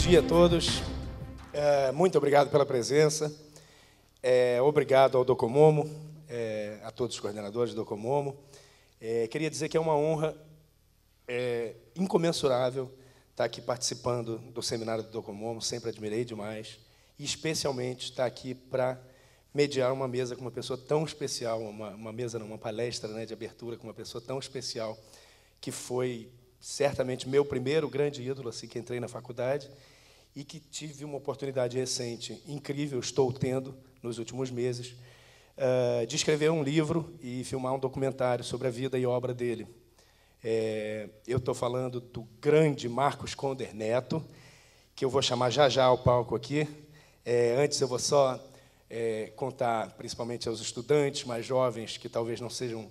dia a todos. Muito obrigado pela presença. Obrigado ao Docomomo, a todos os coordenadores do Docomomo. Queria dizer que é uma honra incomensurável estar aqui participando do seminário do Docomomo, sempre admirei demais, e especialmente estar aqui para mediar uma mesa com uma pessoa tão especial, uma palestra, né, de abertura com uma pessoa tão especial, que foi certamente meu primeiro grande ídolo assim que entrei na faculdade, e que tive uma oportunidade recente, incrível, estou tendo nos últimos meses, de escrever um livro e filmar um documentário sobre a vida e obra dele. Eu estou falando do grande Marcos Conder Neto, que eu vou chamar já ao palco aqui. Antes eu vou só contar, principalmente aos estudantes mais jovens, que talvez não sejam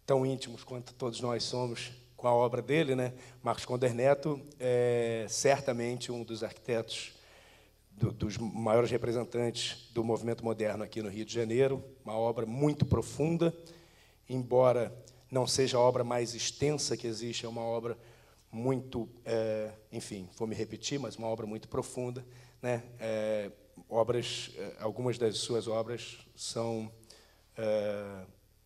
tão íntimos quanto todos nós somos com a obra dele, né? Marcos Conder Neto é certamente um dos arquitetos, dos maiores representantes do movimento moderno aqui no Rio de Janeiro, uma obra muito profunda, embora não seja a obra mais extensa que existe, é uma obra muito, enfim, vou me repetir, mas uma obra muito profunda, né? Algumas das suas obras são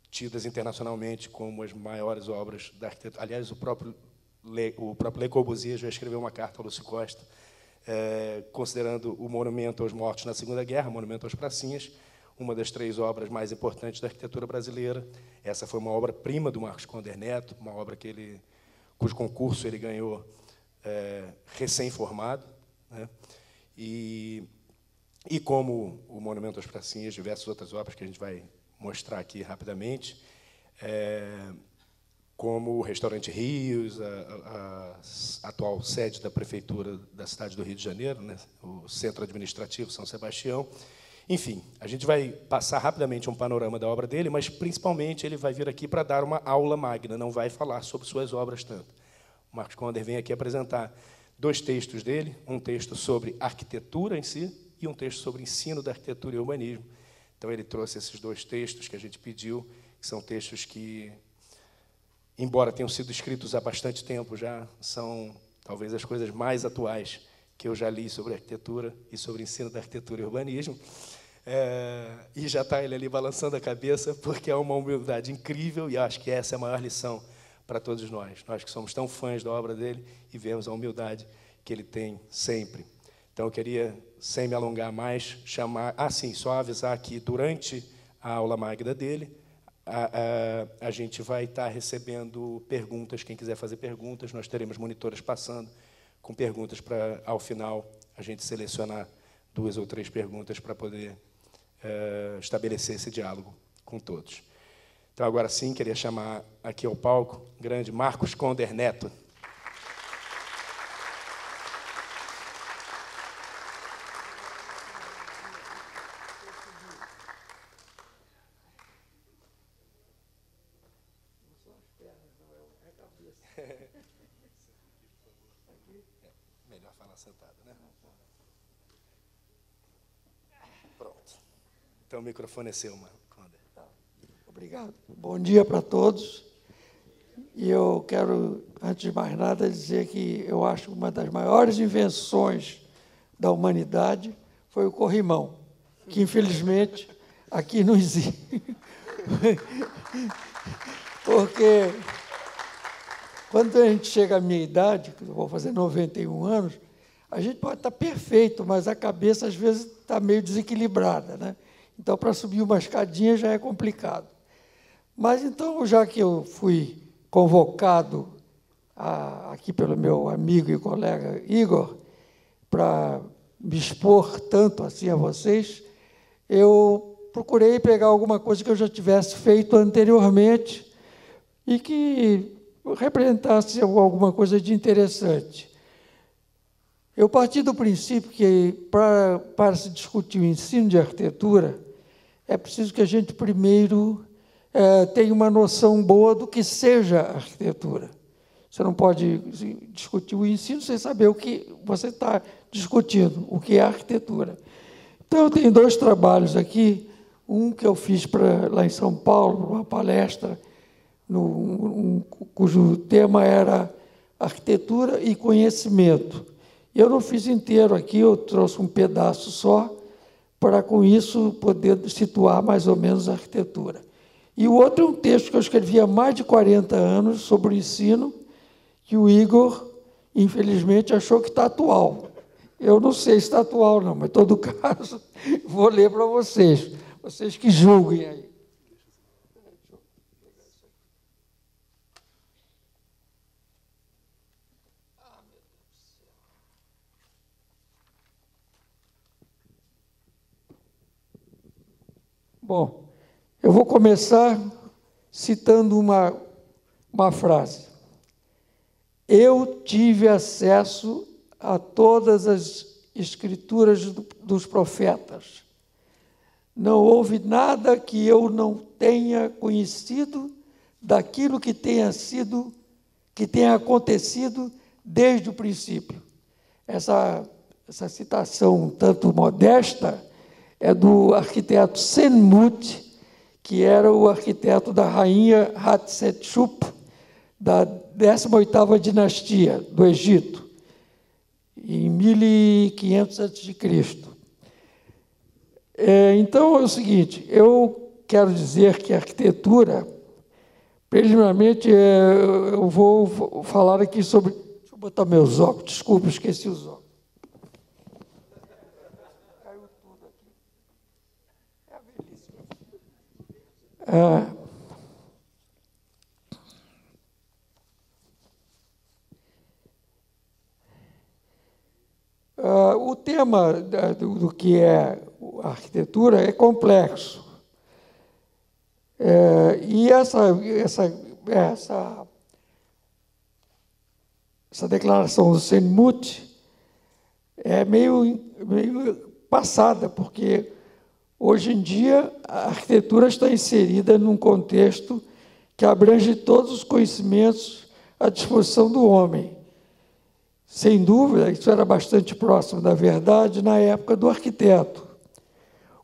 tidas internacionalmente como as maiores obras da arquitetura. Aliás, o próprio Le Corbusier já escreveu uma carta ao Lúcio Costa, considerando o Monumento aos Mortos na Segunda Guerra, o Monumento às Pracinhas, uma das 3 obras mais importantes da arquitetura brasileira. Essa foi uma obra-prima do Marcos Conder Neto, uma obra cujo concurso ele ganhou recém-formado, né? E como o Monumento às Pracinhas, diversas outras obras que a gente vai mostrar aqui rapidamente, como o Restaurante Rios, a atual sede da Prefeitura da cidade do Rio de Janeiro, né, o Centro Administrativo São Sebastião. Enfim, a gente vai passar rapidamente um panorama da obra dele, mas, principalmente, ele vai vir aqui para dar uma aula magna, não vai falar sobre suas obras tanto. O Marcos Conder vem aqui apresentar 2 textos dele, um texto sobre arquitetura em si e um texto sobre ensino da arquitetura e urbanismo. Então, ele trouxe esses 2 textos que a gente pediu, que são textos que, embora tenham sido escritos há bastante tempo já, são talvez as coisas mais atuais que eu já li sobre arquitetura e sobre ensino da arquitetura e urbanismo. E já está ele ali balançando a cabeça, porque é uma humildade incrível, e acho que essa é a maior lição para todos nós. Nós que somos tão fãs da obra dele e vemos a humildade que ele tem sempre. Então, eu queria, sem me alongar mais, chamar... sim, só avisar que, durante a aula magna dele, a gente vai estar recebendo perguntas. Quem quiser fazer perguntas, nós teremos monitores passando com perguntas para, ao final, a gente selecionar 2 ou 3 perguntas para poder estabelecer esse diálogo com todos. Então, agora sim, queria chamar aqui ao palco o grande Marcos Conder Neto. Melhor falar sentado, né? Pronto. Então, o microfone é seu, Conder. Obrigado. Bom dia para todos. E eu quero, antes de mais nada, dizer que eu acho que uma das maiores invenções da humanidade foi o corrimão, que, infelizmente, aqui não existe. Porque quando a gente chega à minha idade, que eu vou fazer 91 anos, a gente pode estar perfeito, mas a cabeça, às vezes, está meio desequilibrada, né? Então, para subir uma escadinha já é complicado. Mas, então, já que eu fui convocado aqui pelo meu amigo e colega Igor, para me expor tanto assim a vocês, eu procurei pegar alguma coisa que eu já tivesse feito anteriormente e que representasse alguma coisa de interessante. Eu parti do princípio que, para se discutir o ensino de arquitetura, é preciso que a gente, primeiro, tenha uma noção boa do que seja arquitetura. Você não pode discutir o ensino sem saber o que você está discutindo, o que é arquitetura. Então, eu tenho 2 trabalhos aqui, um que eu fiz lá em São Paulo, uma palestra, cujo tema era arquitetura e conhecimento. Eu não fiz inteiro aqui, eu trouxe um pedaço só, para, com isso, poder situar mais ou menos a arquitetura. E o outro é um texto que eu escrevi há mais de 40 anos sobre o ensino, que o Igor, infelizmente, achou que está atual. Eu não sei se está atual, não, mas, em todo caso, vou ler para vocês que julguem aí. Bom, eu vou começar citando uma frase. Eu tive acesso a todas as escrituras dos profetas. Não houve nada que eu não tenha conhecido daquilo que tenha acontecido desde o princípio. Essa citação, um tanto modesta, é do arquiteto Senmut, que era o arquiteto da rainha Hatshepsut, da 18ª dinastia do Egito, em 1500 a.C. Então, é o seguinte, eu quero dizer que a arquitetura, preliminarmente, eu vou falar aqui sobre... Deixa eu botar meus óculos, desculpa, esqueci os óculos. Caiu tudo aqui. É a velhice. O tema do que é a arquitetura é complexo. E essa declaração do Senmut é meio passada, porque hoje em dia a arquitetura está inserida num contexto que abrange todos os conhecimentos à disposição do homem. Sem dúvida, isso era bastante próximo da verdade na época do arquiteto,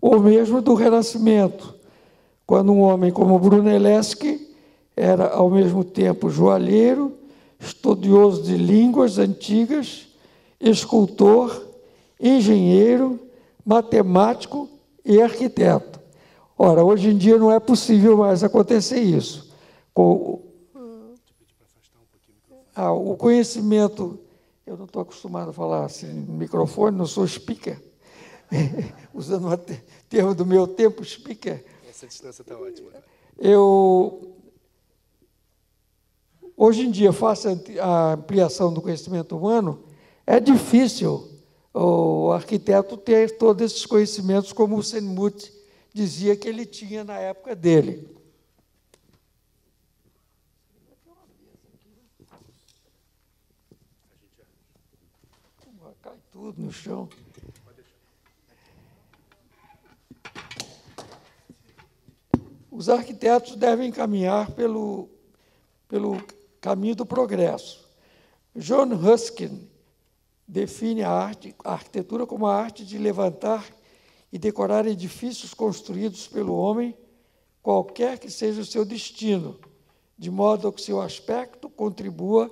ou mesmo do Renascimento, quando um homem como Brunelleschi era, ao mesmo tempo, joalheiro, estudioso de línguas antigas, escultor, engenheiro, matemático e arquiteto. Ora, hoje em dia não é possível mais acontecer isso. O conhecimento... Eu não estou acostumado a falar assim no microfone, não sou speaker. Usando o termo do meu tempo, speaker. Essa distância está ótima. Hoje em dia, face à ampliação do conhecimento humano, é difícil o arquiteto ter todos esses conhecimentos, como o Senmut dizia que ele tinha na época dele. Cai tudo no chão. Os arquitetos devem caminhar pelo caminho do progresso. John Ruskin define a arquitetura como a arte de levantar e decorar edifícios construídos pelo homem, qualquer que seja o seu destino, de modo que seu aspecto contribua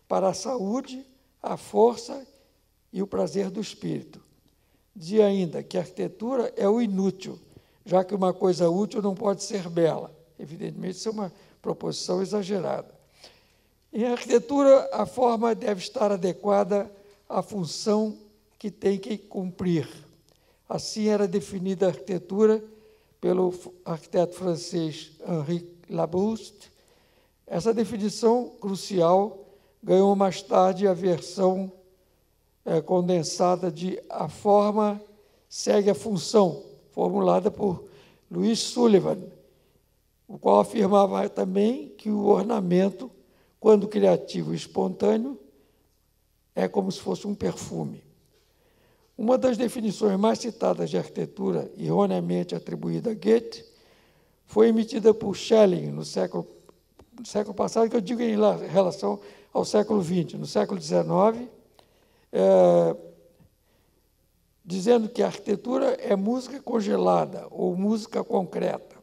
para a saúde, a força e o prazer do espírito. Dizia ainda que a arquitetura é o inútil, já que uma coisa útil não pode ser bela. Evidentemente, isso é uma proposição exagerada. Em arquitetura, a forma deve estar adequada à função que tem que cumprir. Assim era definida a arquitetura pelo arquiteto francês Henri Labouste. Essa definição crucial ganhou mais tarde a versão condensada de a forma segue a função, formulada por Louis Sullivan, o qual afirmava também que o ornamento, quando criativo e espontâneo, é como se fosse um perfume. Uma das definições mais citadas de arquitetura, erroneamente atribuída a Goethe, foi emitida por Schelling no século passado, que eu digo em relação ao século XX, no século XIX, dizendo que a arquitetura é música congelada ou música concreta.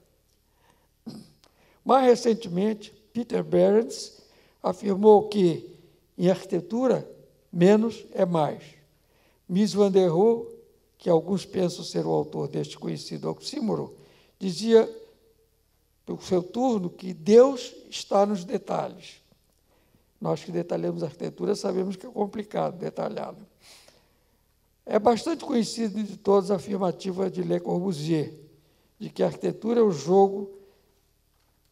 Mais recentemente, Peter Behrens afirmou que, em arquitetura, menos é mais. Mies van der Rohe, que alguns pensam ser o autor deste conhecido oxímoro, dizia, no seu turno, que Deus está nos detalhes. Nós que detalhamos a arquitetura sabemos que é complicado detalhá-la. É bastante conhecido de todos a afirmativa de Le Corbusier, de que a arquitetura é o jogo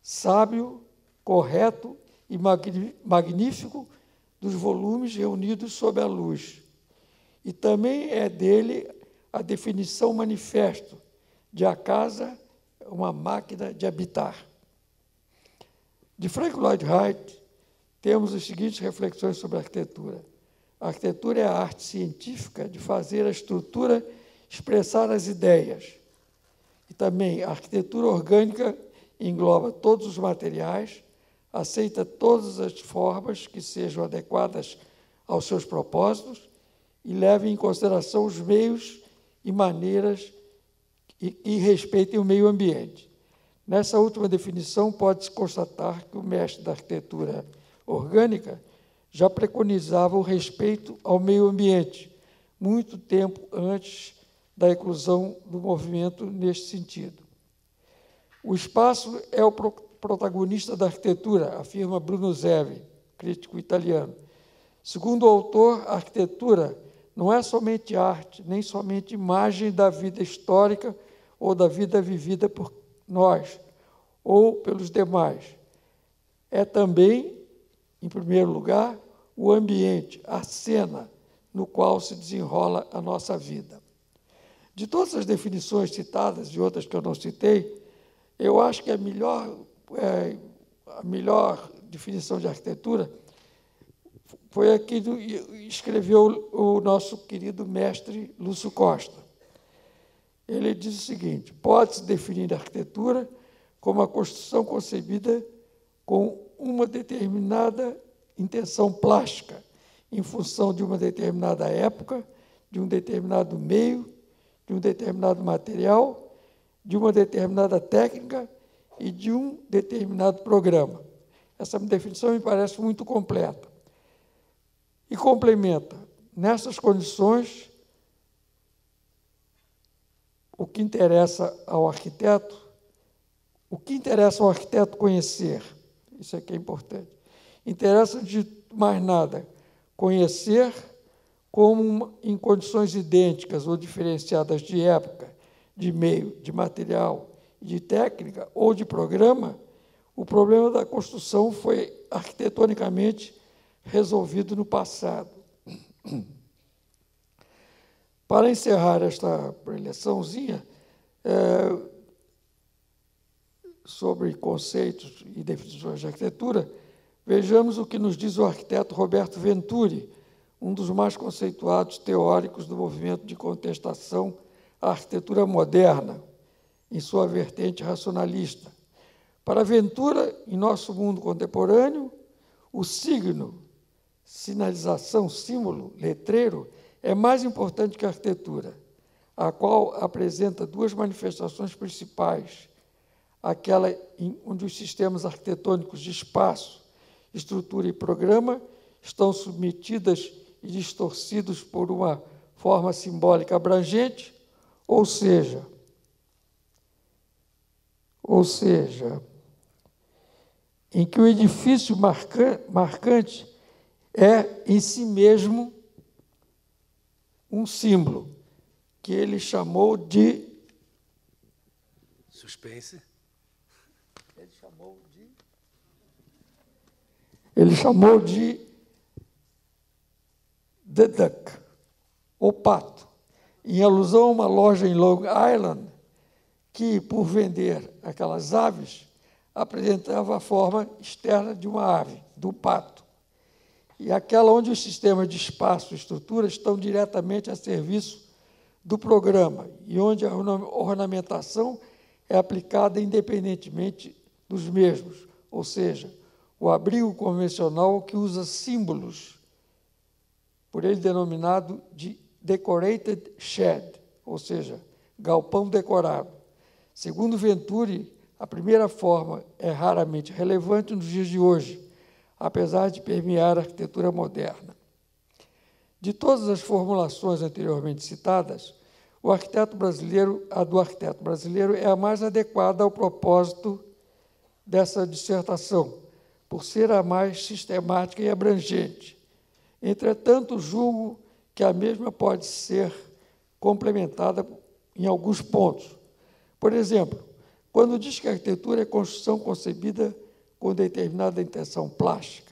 sábio, correto e magnífico dos volumes reunidos sob a luz. E também é dele a definição manifesto de a casa é uma máquina de habitar. De Frank Lloyd Wright, temos as seguintes reflexões sobre a arquitetura. A arquitetura é a arte científica de fazer a estrutura expressar as ideias. E também a arquitetura orgânica engloba todos os materiais, aceita todas as formas que sejam adequadas aos seus propósitos e leva em consideração os meios e maneiras e respeitem o meio ambiente. Nessa última definição, pode-se constatar que o mestre da arquitetura orgânica já preconizava o respeito ao meio ambiente, muito tempo antes da eclosão do movimento neste sentido. O espaço é o protagonista da arquitetura, afirma Bruno Zevi, crítico italiano. Segundo o autor, a arquitetura não é somente arte, nem somente imagem da vida histórica ou da vida vivida por nós ou pelos demais. É também, em primeiro lugar, o ambiente, a cena no qual se desenrola a nossa vida. De todas as definições citadas e outras que eu não citei, eu acho que a melhor definição de arquitetura foi a que escreveu o nosso querido mestre Lúcio Costa. Ele diz o seguinte: pode-se definir a arquitetura como a construção concebida com uma determinada intenção plástica, em função de uma determinada época, de um determinado meio, de um determinado material, de uma determinada técnica e de um determinado programa. Essa definição me parece muito completa. E complementa, nessas condições, o que interessa ao arquiteto conhecer, isso aqui é importante, interessa de mais nada conhecer como em condições idênticas ou diferenciadas de época, de meio, de material, de técnica ou de programa, o problema da construção foi arquitetonicamente resolvido no passado. Para encerrar esta preleçãozinha sobre conceitos e definições de arquitetura, vejamos o que nos diz o arquiteto Roberto Venturi, um dos mais conceituados teóricos do movimento de contestação à arquitetura moderna, em sua vertente racionalista. Para Ventura, em nosso mundo contemporâneo, o signo, sinalização, símbolo, letreiro, é mais importante que a arquitetura, a qual apresenta duas manifestações principais: aquela onde os sistemas arquitetônicos de espaço, estrutura e programa estão submetidas e distorcidos por uma forma simbólica abrangente, ou seja, em que o edifício marcante é, em si mesmo, um símbolo, que ele chamou de... Suspense. Ele chamou de The Duck, o pato, em alusão a uma loja em Long Island que, por vender aquelas aves, apresentava a forma externa de uma ave, do pato, e aquela onde os sistemas de espaço e estrutura estão diretamente a serviço do programa e onde a ornamentação é aplicada independentemente dos mesmos, ou seja, o abrigo convencional que usa símbolos, por ele denominado de decorated shed, ou seja, galpão decorado. Segundo Venturi, a primeira forma é raramente relevante nos dias de hoje, apesar de permear a arquitetura moderna. De todas as formulações anteriormente citadas, a do arquiteto brasileiro é a mais adequada ao propósito dessa dissertação, por ser a mais sistemática e abrangente. Entretanto, julgo que a mesma pode ser complementada em alguns pontos. Por exemplo, quando diz que a arquitetura é construção concebida com determinada intenção plástica.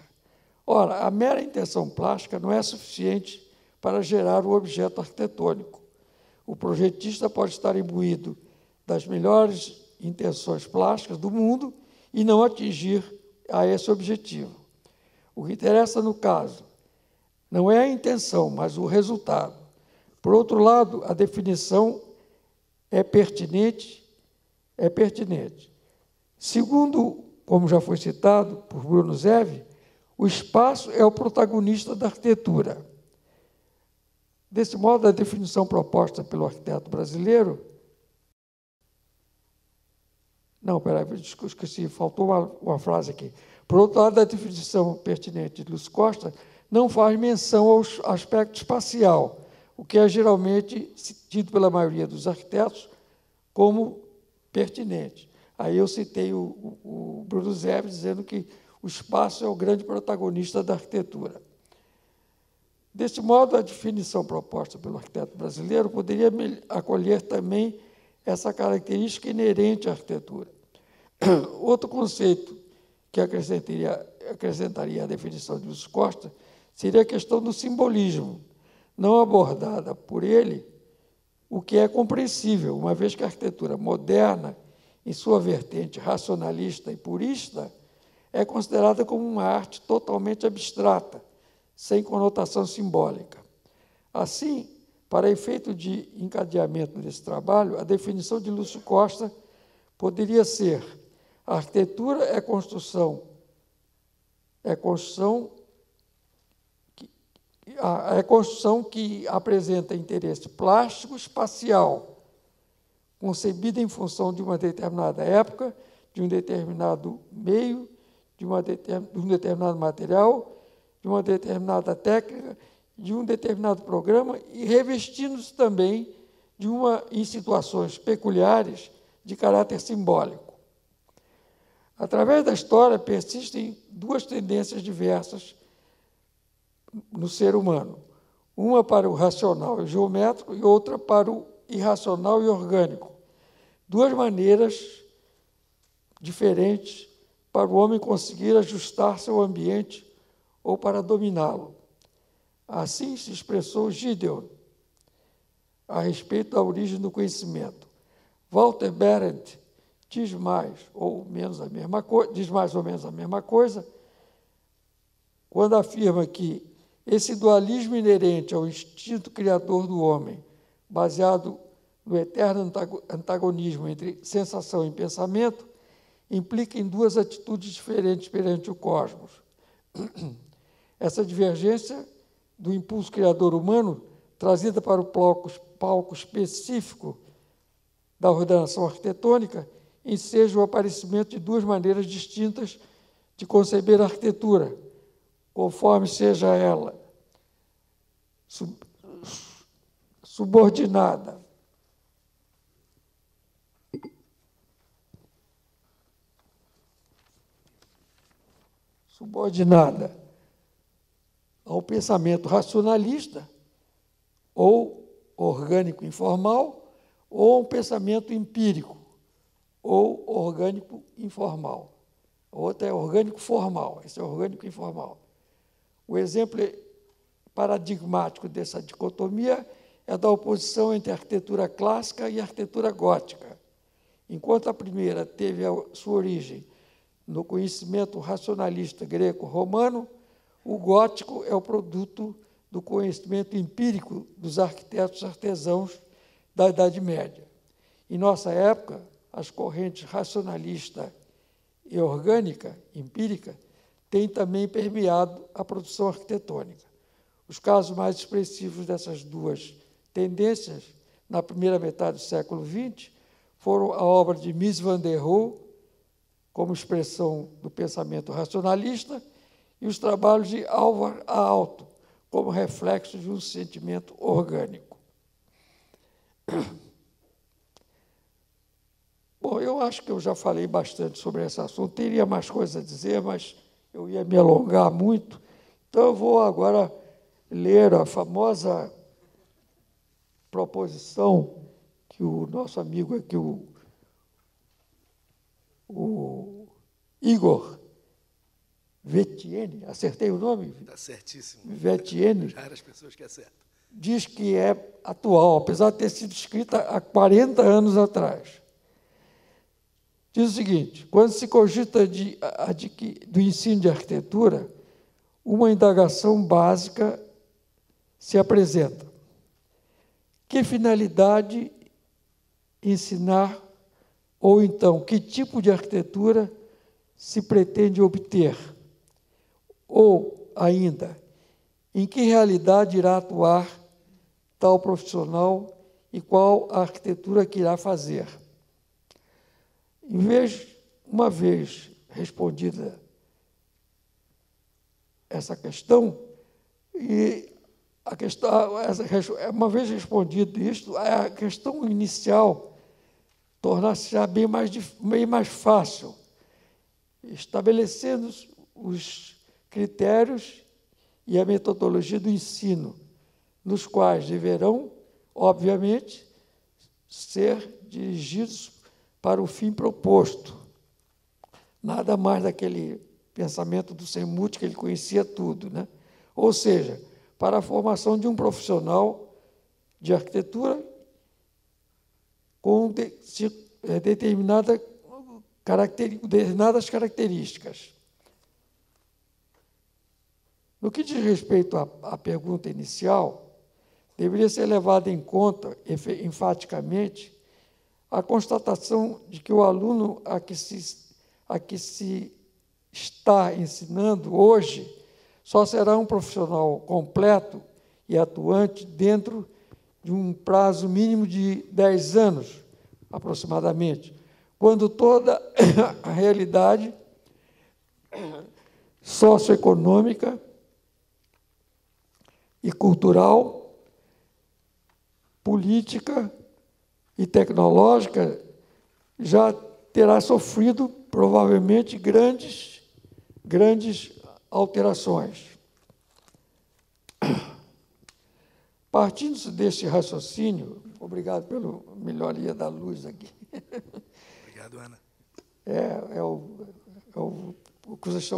Ora, a mera intenção plástica não é suficiente para gerar o objeto arquitetônico. O projetista pode estar imbuído das melhores intenções plásticas do mundo e não atingir a esse objetivo. O que interessa, no caso, não é a intenção, mas o resultado. Por outro lado, a definição é pertinente. Segundo, como já foi citado por Bruno Zev, o espaço é o protagonista da arquitetura. Desse modo, a definição proposta pelo arquiteto brasileiro... Não, peraí, esqueci, faltou uma frase aqui. Por outro lado, a definição pertinente de Lúcio Costa não faz menção ao aspecto espacial, o que é geralmente tido pela maioria dos arquitetos como pertinente. Aí eu citei o Bruno Zev dizendo que o espaço é o grande protagonista da arquitetura. Desse modo, a definição proposta pelo arquiteto brasileiro poderia acolher também essa característica inerente à arquitetura. Outro conceito que acrescentaria à definição de Lúcio Costa seria a questão do simbolismo, não abordada por ele, o que é compreensível, uma vez que a arquitetura moderna, em sua vertente racionalista e purista, é considerada como uma arte totalmente abstrata, sem conotação simbólica. Assim, para efeito de encadeamento desse trabalho, a definição de Lúcio Costa poderia ser: a arquitetura é construção que apresenta interesse plástico espacial, concebida em função de uma determinada época, de um determinado meio, de um determinado material, de uma determinada técnica, de um determinado programa e revestindo-se também em situações peculiares de caráter simbólico. Através da história, persistem duas tendências diversas no ser humano, uma para o racional e geométrico e outra para o irracional e orgânico. Duas maneiras diferentes para o homem conseguir ajustar-se ao ambiente ou para dominá-lo. Assim se expressou Gideon a respeito da origem do conhecimento. Walter Behrendt diz mais ou menos a mesma coisa quando afirma que esse dualismo inerente ao instinto criador do homem, baseado no eterno antagonismo entre sensação e pensamento, implica em duas atitudes diferentes perante o cosmos. Essa divergência do impulso criador humano, trazida para o palco específico da ordenação arquitetônica, enseja o aparecimento de duas maneiras distintas de conceber a arquitetura, conforme seja ela subordinada ao pensamento racionalista, ou orgânico informal, ou a um pensamento empírico, ou orgânico informal. O outro é orgânico formal, esse é orgânico informal. O exemplo paradigmático dessa dicotomia é da oposição entre a arquitetura clássica e a arquitetura gótica. Enquanto a primeira teve a sua origem no conhecimento racionalista greco-romano, o gótico é o produto do conhecimento empírico dos arquitetos artesãos da Idade Média. Em nossa época, as correntes racionalista e orgânica, empírica, têm também permeado a produção arquitetônica. Os casos mais expressivos dessas duas tendências, na primeira metade do século XX, foram a obra de Mies van der Rohe, como expressão do pensamento racionalista, e os trabalhos de Alvar Aalto, como reflexo de um sentimento orgânico. Bom, eu acho que eu já falei bastante sobre esse assunto, teria mais coisas a dizer, mas eu ia me alongar muito, então eu vou agora ler a famosa proposição que o nosso amigo aqui, o Igor Vettieni, acertei o nome? Está certíssimo. Vettieni. Raras pessoas que acertam. Diz que é atual, apesar de ter sido escrita há 40 anos atrás. Diz o seguinte: quando se cogita do ensino de arquitetura, uma indagação básica se apresenta. Que finalidade ensinar, ou então, que tipo de arquitetura se pretende obter? Ou, ainda, em que realidade irá atuar tal profissional e qual a arquitetura que irá fazer? Uma vez respondida essa questão, uma vez respondido isto, a questão inicial torna-se já bem mais fácil, estabelecendo os critérios e a metodologia do ensino, nos quais deverão, obviamente, ser dirigidos para o fim proposto. Nada mais daquele pensamento do Semut, que ele conhecia tudo, né? Ou seja, para a formação de um profissional de arquitetura com determinadas características. No que diz respeito à pergunta inicial, deveria ser levada em conta, enfaticamente, a constatação de que o aluno a que se está ensinando hoje só será um profissional completo e atuante dentro de um prazo mínimo de 10 anos, aproximadamente, quando toda a realidade socioeconômica e cultural, política e tecnológica já terá sofrido, provavelmente, grandes alterações. Partindo-se deste raciocínio, obrigado pela melhoria da luz aqui. Obrigado, Ana. O que vocês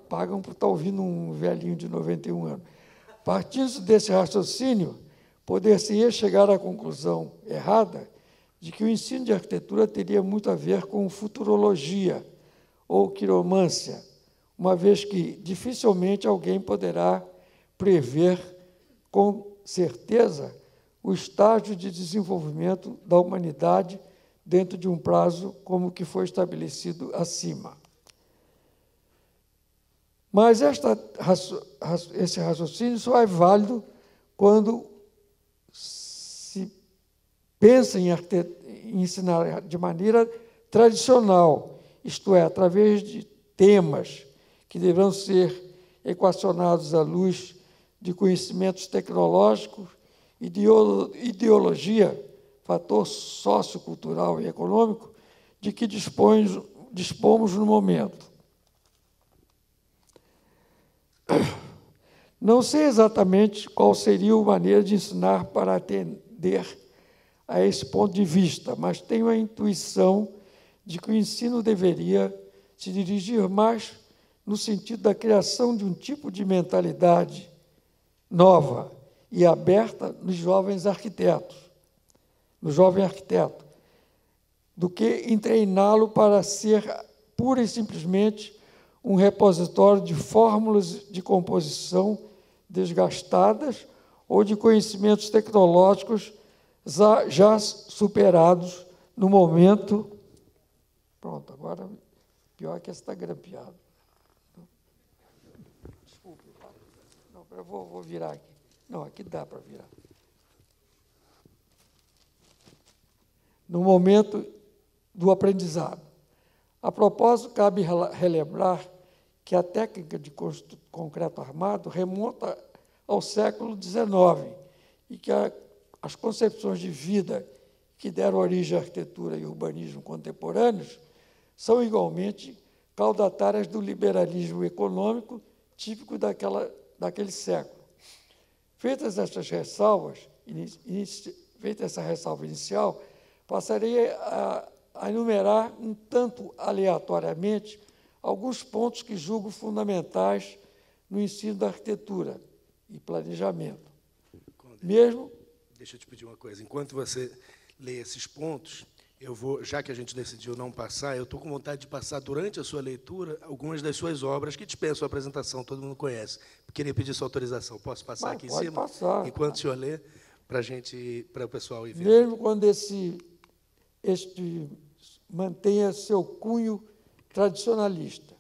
pagam por estar ouvindo um velhinho de 91 anos. Partindo-se desse raciocínio, poder-se-ia chegar à conclusão errada de que o ensino de arquitetura teria muito a ver com futurologia ou quiromância, uma vez que dificilmente alguém poderá prever com certeza o estágio de desenvolvimento da humanidade dentro de um prazo como o que foi estabelecido acima. Mas esse raciocínio só é válido quando se pensa em ensinar de maneira tradicional, isto é, através de temas que deverão ser equacionados à luz de conhecimentos tecnológicos, ideologia, fator sociocultural e econômico, de que dispomos no momento. Não sei exatamente qual seria a maneira de ensinar para atender a esse ponto de vista, mas tenho a intuição de que o ensino deveria se dirigir mais no sentido da criação de um tipo de mentalidade nova e aberta nos jovens arquitetos, no jovem arquiteto, do que em treiná-lo para ser pura e simplesmente um repositório de fórmulas de composição desgastadas ou de conhecimentos tecnológicos já superados no momento. Pronto, agora, pior que esse está grampeado. Desculpe, não, eu vou virar aqui. Não, aqui dá para virar. No momento do aprendizado. A propósito, cabe relembrar que a técnica de concreto armado remonta ao século XIX, e que as concepções de vida que deram origem à arquitetura e urbanismo contemporâneos são igualmente caudatárias do liberalismo econômico típico daquele século. Feitas essas ressalvas, feita essa ressalva inicial, passarei a enumerar um tanto aleatoriamente alguns pontos que julgo fundamentais no ensino da arquitetura e planejamento. Mesmo... Deixa eu te pedir uma coisa. Enquanto você lê esses pontos, eu vou, já que a gente decidiu não passar, eu estou com vontade de passar, durante a sua leitura, algumas das suas obras que dispensam a apresentação, todo mundo conhece. Queria pedir sua autorização. Posso passar aqui em cima? Pode passar. Enquanto o senhor lê, para o pessoal ir vendo. Mesmo quando este mantenha seu cunho tradicionalista.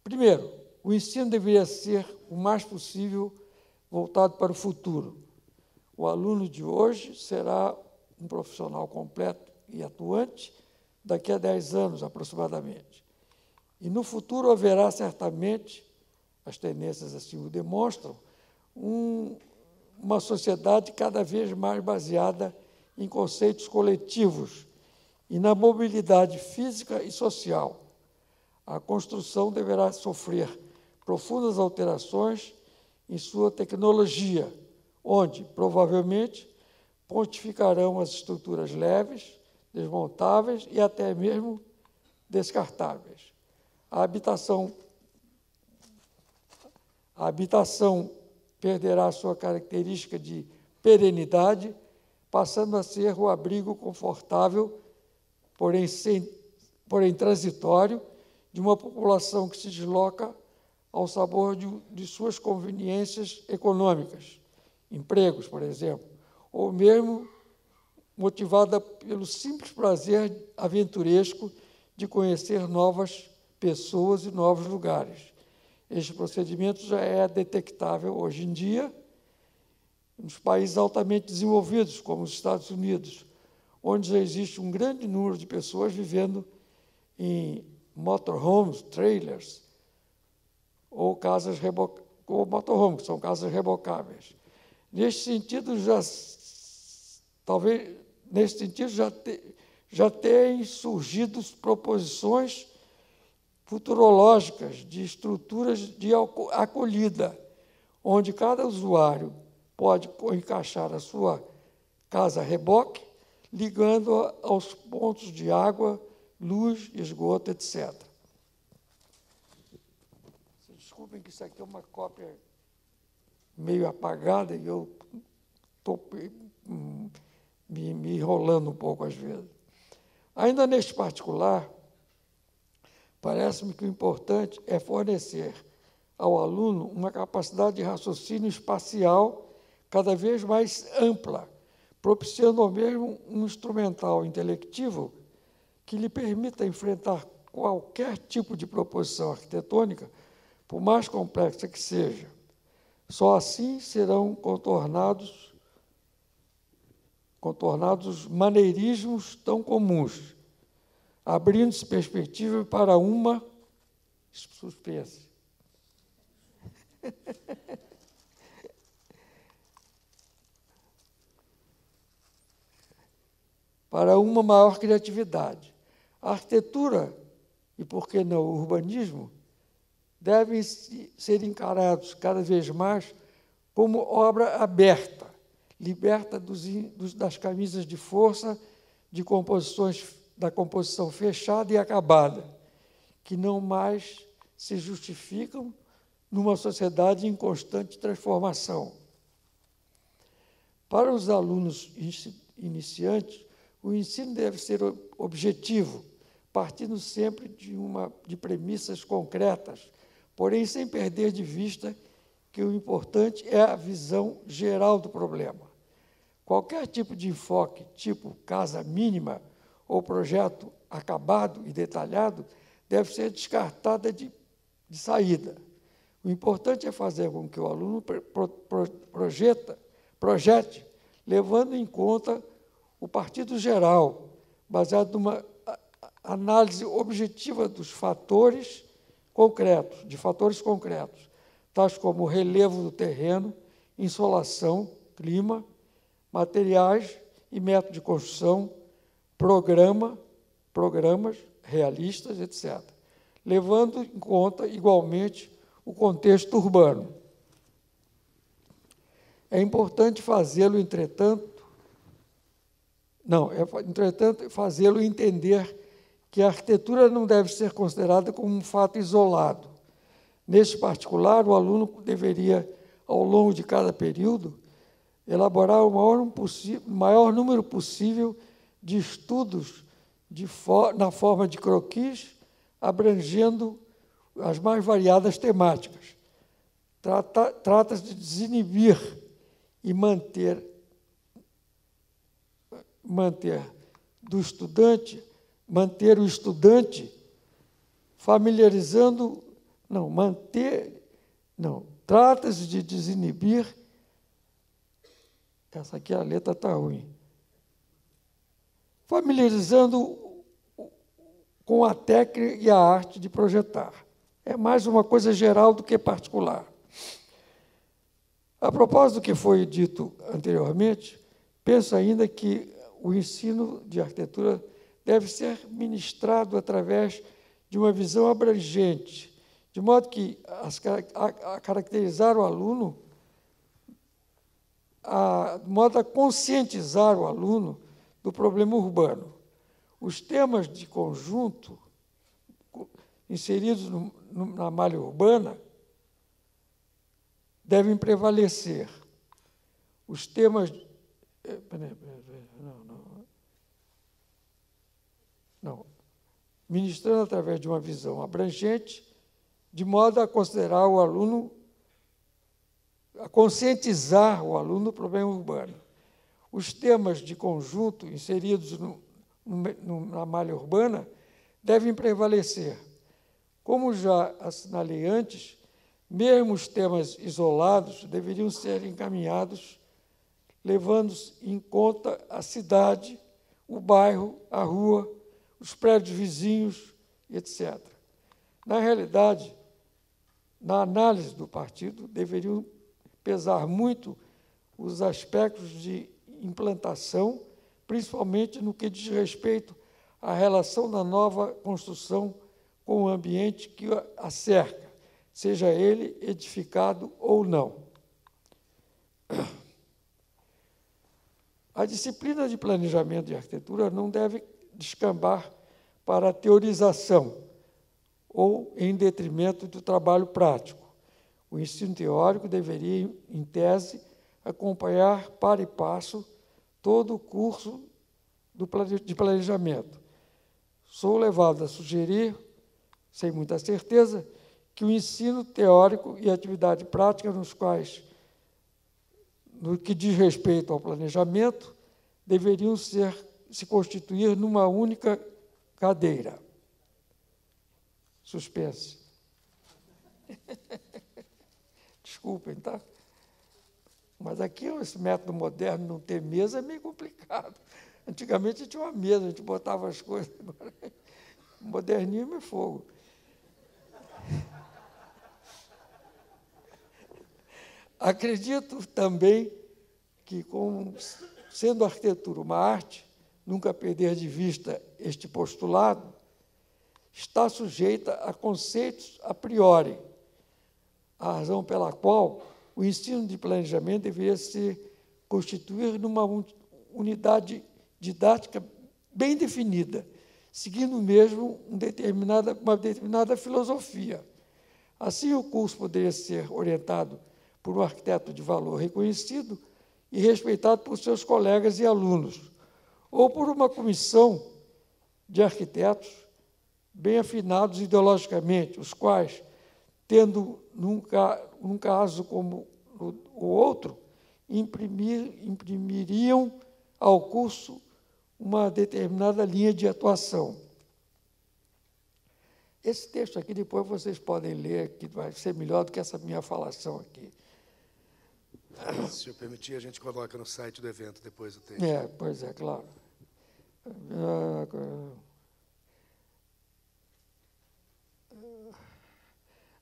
Primeiro, o ensino deveria ser o mais possível voltado para o futuro. O aluno de hoje será um profissional completo e atuante daqui a 10 anos, aproximadamente. E, no futuro, haverá, certamente, as tendências assim o demonstram, uma sociedade cada vez mais baseada em conceitos coletivos e na mobilidade física e social. A construção deverá sofrer profundas alterações em sua tecnologia, onde, provavelmente, pontificarão as estruturas leves, desmontáveis e até mesmo descartáveis. A habitação perderá sua característica de perenidade, passando a ser o abrigo confortável, porém transitório, de uma população que se desloca ao sabor de suas conveniências econômicas, empregos, por exemplo, ou mesmo motivada pelo simples prazer aventuresco de conhecer novas pessoas e novos lugares. Este procedimento já é detectável hoje em dia nos países altamente desenvolvidos, como os Estados Unidos, onde já existe um grande número de pessoas vivendo em motorhomes, trailers, ou casas ou motorhomes, que são casas rebocáveis. Neste sentido, já têm surgido proposições futurológicas de estruturas de acolhida, onde cada usuário pode encaixar a sua casa reboque, ligando aos pontos de água, luz, esgoto, etc. Desculpem que isso aqui é uma cópia meio apagada e eu estou me enrolando um pouco às vezes. Ainda neste particular, parece-me que o importante é fornecer ao aluno uma capacidade de raciocínio espacial cada vez mais ampla, propiciando ao mesmo um instrumental intelectivo que lhe permita enfrentar qualquer tipo de proposição arquitetônica, por mais complexa que seja. Só assim serão contornados maneirismos tão comuns, abrindo-se perspectiva para uma suspense. Para uma maior criatividade. A arquitetura, e por que não o urbanismo, devem ser encarados cada vez mais como obra aberta, liberta das camisas de força da composição fechada e acabada, que não mais se justificam numa sociedade em constante transformação. Para os alunos iniciantes, o ensino deve ser objetivo, partindo sempre de premissas concretas, porém sem perder de vista que o importante é a visão geral do problema. Qualquer tipo de enfoque, tipo casa mínima ou projeto acabado e detalhado, deve ser descartada de saída. O importante é fazer com que o aluno projete, levando em conta o partido geral, baseado numa análise objetiva dos fatores concretos, tais como o relevo do terreno insolação, clima, materiais e método de construção, programas realistas, etc., levando em conta, igualmente, o contexto urbano. É importante fazê-lo, entretanto, fazê-lo entender que a arquitetura não deve ser considerada como um fato isolado. Neste particular, o aluno deveria, ao longo de cada período, elaborar o maior número possível de estudos na forma de croquis, abrangendo as mais variadas temáticas. Trata-se de desinibir e manter o estudante familiarizando, trata-se de desinibir, essa aqui a letra está ruim, familiarizando com a técnica e a arte de projetar. É mais uma coisa geral do que particular. A propósito do que foi dito anteriormente, penso ainda que o ensino de arquitetura deve ser ministrado através de uma visão abrangente, de modo que a caracterizar o aluno, de modo a conscientizar o aluno do problema urbano. Os temas de conjunto inseridos na malha urbana devem prevalecer. Os temas... Não. Ministrando através de uma visão abrangente, de modo a considerar o aluno, a conscientizar o aluno do problema urbano. Os temas de conjunto inseridos na malha urbana devem prevalecer. Como já assinalei antes, mesmo os temas isolados deveriam ser encaminhados, levando em conta a cidade, o bairro, a rua, os prédios vizinhos, etc. Na realidade, na análise do partido, deveriam pesar muito os aspectos de implantação, principalmente no que diz respeito à relação da nova construção com o ambiente que a cerca, seja ele edificado ou não. A disciplina de planejamento de arquitetura não deve descambar para a teorização ou em detrimento do trabalho prático. O ensino teórico deveria, em tese, acompanhar para e passo todo o curso de planejamento. Sou levado a sugerir, sem muita certeza, que o ensino teórico e a atividade prática nos que diz respeito ao planejamento, deveriam se constituir numa única cadeira. Suspense. Desculpem, tá? Mas aqui, esse método moderno, não ter mesa, é meio complicado. Antigamente tinha uma mesa, a gente botava as coisas. Agora, modernismo é fogo. Acredito também que, sendo a arquitetura uma arte, nunca perder de vista este postulado, está sujeita a conceitos a priori, a razão pela qual o ensino de planejamento deveria se constituir numa unidade didática bem definida, seguindo mesmo uma determinada filosofia. Assim, o curso poderia ser orientado por um arquiteto de valor reconhecido e respeitado por seus colegas e alunos, ou por uma comissão de arquitetos bem afinados ideologicamente, os quais, tendo, num caso como o outro, imprimiriam ao curso uma determinada linha de atuação. Esse texto aqui, depois vocês podem ler, que vai ser melhor do que essa minha falação aqui. Se eu permitir, a gente coloca no site do evento depois o texto. Pois é, claro.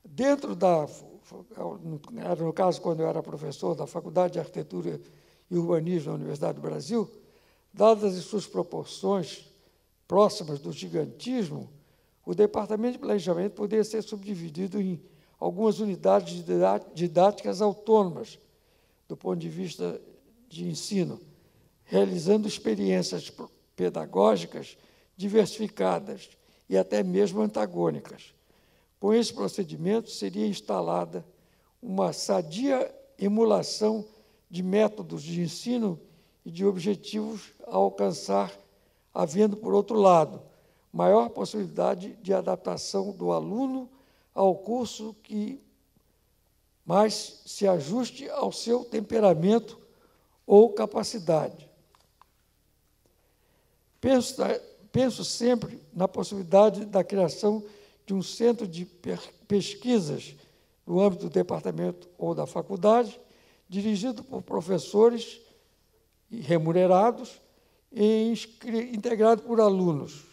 Dentro da era no caso quando eu era professor da Faculdade de Arquitetura e Urbanismo da Universidade do Brasil, dadas as suas proporções próximas do gigantismo, o Departamento de Planejamento poderia ser subdividido em algumas unidades didáticas autônomas, do ponto de vista de ensino, realizando experiências pedagógicas diversificadas e até mesmo antagônicas. Com esse procedimento, seria instalada uma sadia emulação de métodos de ensino e de objetivos a alcançar, havendo, por outro lado, maior possibilidade de adaptação do aluno ao curso que mais se ajuste ao seu temperamento ou capacidade. Penso sempre na possibilidade da criação de um centro de pesquisas no âmbito do departamento ou da faculdade, dirigido por professores remunerados e integrado por alunos.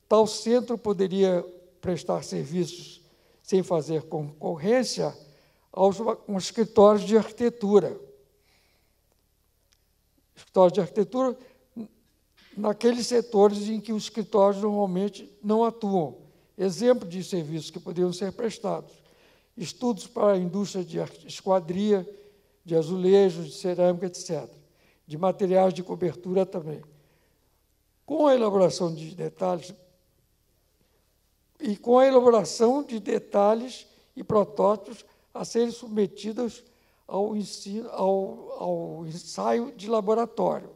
Tal centro poderia prestar serviços sem fazer concorrência aos escritórios de arquitetura. Escritórios de arquitetura naqueles setores em que os escritórios normalmente não atuam. Exemplo de serviços que poderiam ser prestados: estudos para a indústria de esquadria, de azulejos, de cerâmica, etc., de materiais de cobertura também. Com a elaboração de detalhes e protótipos a serem submetidos ao ensaio de laboratório.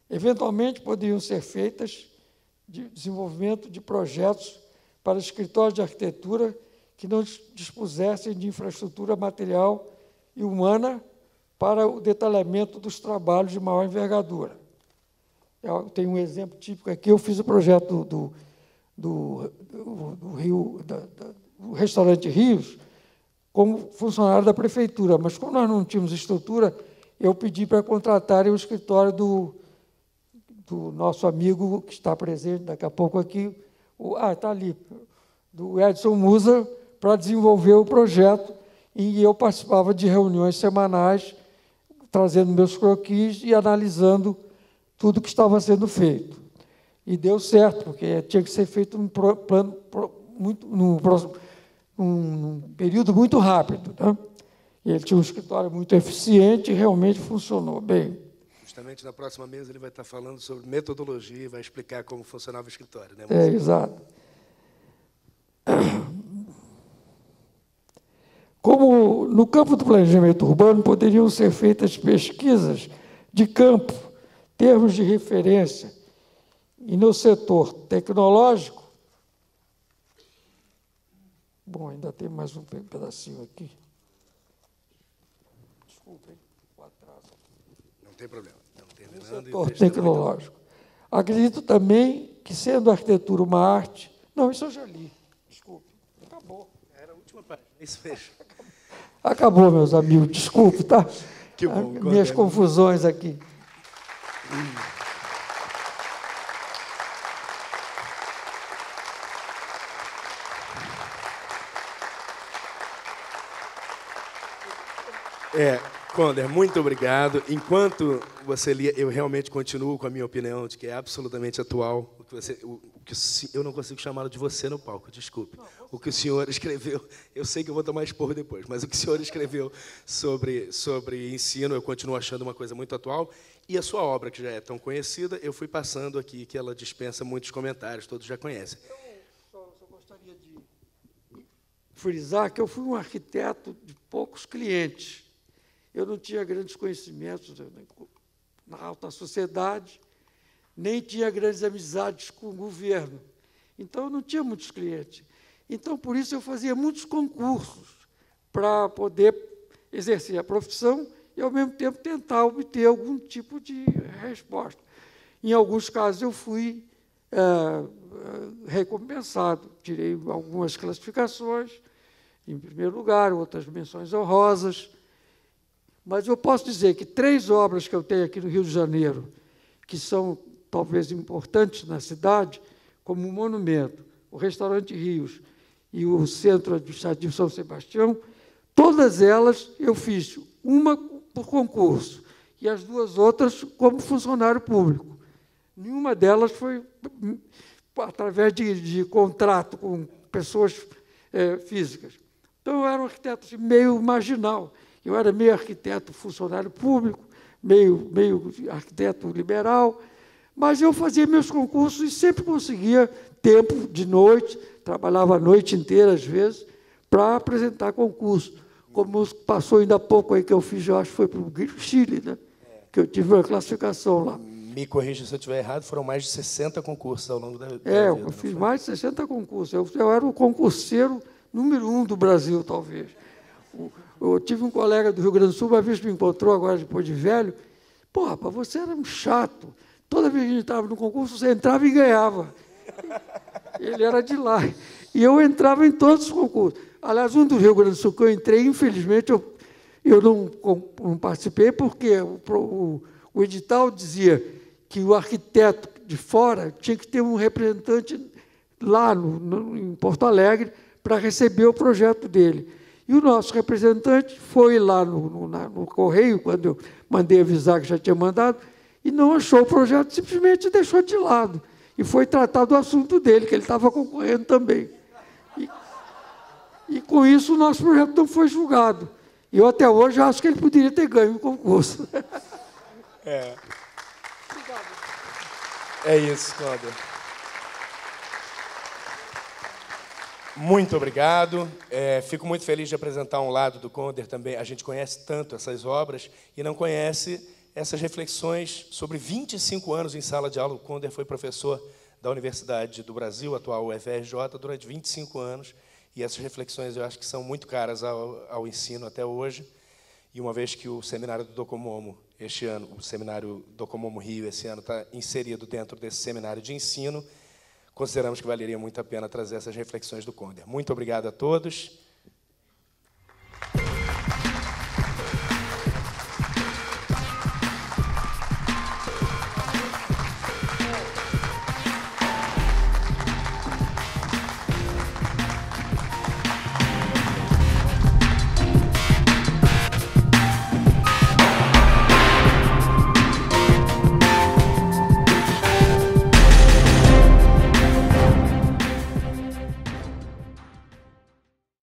Eventualmente, poderiam ser feitas de desenvolvimento de projetos para escritórios de arquitetura que não dispusessem de infraestrutura material e humana para o detalhamento dos trabalhos de maior envergadura. Eu tenho um exemplo típico aqui. Eu fiz o projeto do restaurante Rios como funcionário da prefeitura, mas como nós não tínhamos estrutura, eu pedi para contratarem o escritório do nosso amigo, que está presente daqui a pouco aqui, está ali, do Edson Musa, para desenvolver o projeto, e eu participava de reuniões semanais, trazendo meus croquis e analisando tudo que estava sendo feito. E deu certo, porque tinha que ser feito num período muito rápido, né? E ele tinha um escritório muito eficiente e realmente funcionou bem. Justamente na próxima mesa ele vai estar falando sobre metodologia e vai explicar como funcionava o escritório, né? Exato. Como no campo do planejamento urbano poderiam ser feitas pesquisas de campo, termos de referência, e no setor tecnológico, bom, ainda tem mais um pedacinho aqui. Desculpem o atraso. Não tem problema. No setor tecnológico. Acredito também que, sendo a arquitetura uma arte... Não, isso eu já li. Desculpe. Acabou. Era a última página. Isso mesmo. Acabou, meus amigos. Desculpe, tá? Que bom. Minhas confusões aqui. Conder, muito obrigado. Enquanto você lia, eu realmente continuo com a minha opinião de que é absolutamente atual. Eu não consigo chamá-lo de você no palco, desculpe. O que o senhor escreveu, eu sei que eu vou tomar esporro depois, mas o que o senhor escreveu sobre ensino, eu continuo achando uma coisa muito atual. E a sua obra, que já é tão conhecida, eu fui passando aqui, que ela dispensa muitos comentários, todos já conhecem. Eu só gostaria de frisar que eu fui um arquiteto de poucos clientes. Eu não tinha grandes conhecimentos na alta sociedade, nem tinha grandes amizades com o governo. Então, eu não tinha muitos clientes. Então, por isso, eu fazia muitos concursos para poder exercer a profissão e, ao mesmo tempo, tentar obter algum tipo de resposta. Em alguns casos, eu fui recompensado. Tirei algumas classificações, em primeiro lugar, outras menções honrosas. Mas eu posso dizer que 3 obras que eu tenho aqui no Rio de Janeiro, que são talvez importantes na cidade, como um monumento, o Restaurante Rios e o Centro Administrativo São Sebastião, todas elas eu fiz, uma por concurso e as duas outras como funcionário público. Nenhuma delas foi através de contrato com pessoas físicas. Então, eu era um arquiteto assim, meio marginal. Eu era meio arquiteto funcionário público, meio arquiteto liberal, mas eu fazia meus concursos e sempre conseguia tempo de noite, trabalhava a noite inteira, às vezes, para apresentar concurso. Como passou ainda há pouco aí que eu fiz, eu acho que foi para o Chile, né? Que eu tive uma classificação lá. Me corrija se eu estiver errado, foram mais de 60 concursos ao longo da vida. Eu fiz mais de 60 concursos. Eu era o concurseiro número 1 do Brasil, talvez. Eu tive um colega do Rio Grande do Sul, uma vez que me encontrou, agora depois de velho, pô, rapaz, você era um chato. Toda vez que a gente estava no concurso, você entrava e ganhava. Ele era de lá. E eu entrava em todos os concursos. Aliás, um do Rio Grande do Sul que eu entrei, infelizmente, eu não participei, porque o edital dizia que o arquiteto de fora tinha que ter um representante lá em Porto Alegre para receber o projeto dele. E o nosso representante foi lá no Correio, quando eu mandei avisar que já tinha mandado, e não achou o projeto, simplesmente deixou de lado. E foi tratado o assunto dele, que ele estava concorrendo também. E com isso, o nosso projeto não foi julgado. E eu, até hoje, acho que ele poderia ter ganho o concurso. É isso, Cláudio. Muito obrigado. Fico muito feliz de apresentar um lado do Conder também. A gente conhece tanto essas obras e não conhece essas reflexões sobre 25 anos em sala de aula. O Conder foi professor da Universidade do Brasil, atual UFRJ, durante 25 anos. E essas reflexões eu acho que são muito caras ao ensino até hoje. E uma vez que o seminário do Docomomo, este ano, o seminário Docomomo Rio, esse ano, está inserido dentro desse seminário de ensino, consideramos que valeria muito a pena trazer essas reflexões do Conder. Muito obrigado a todos.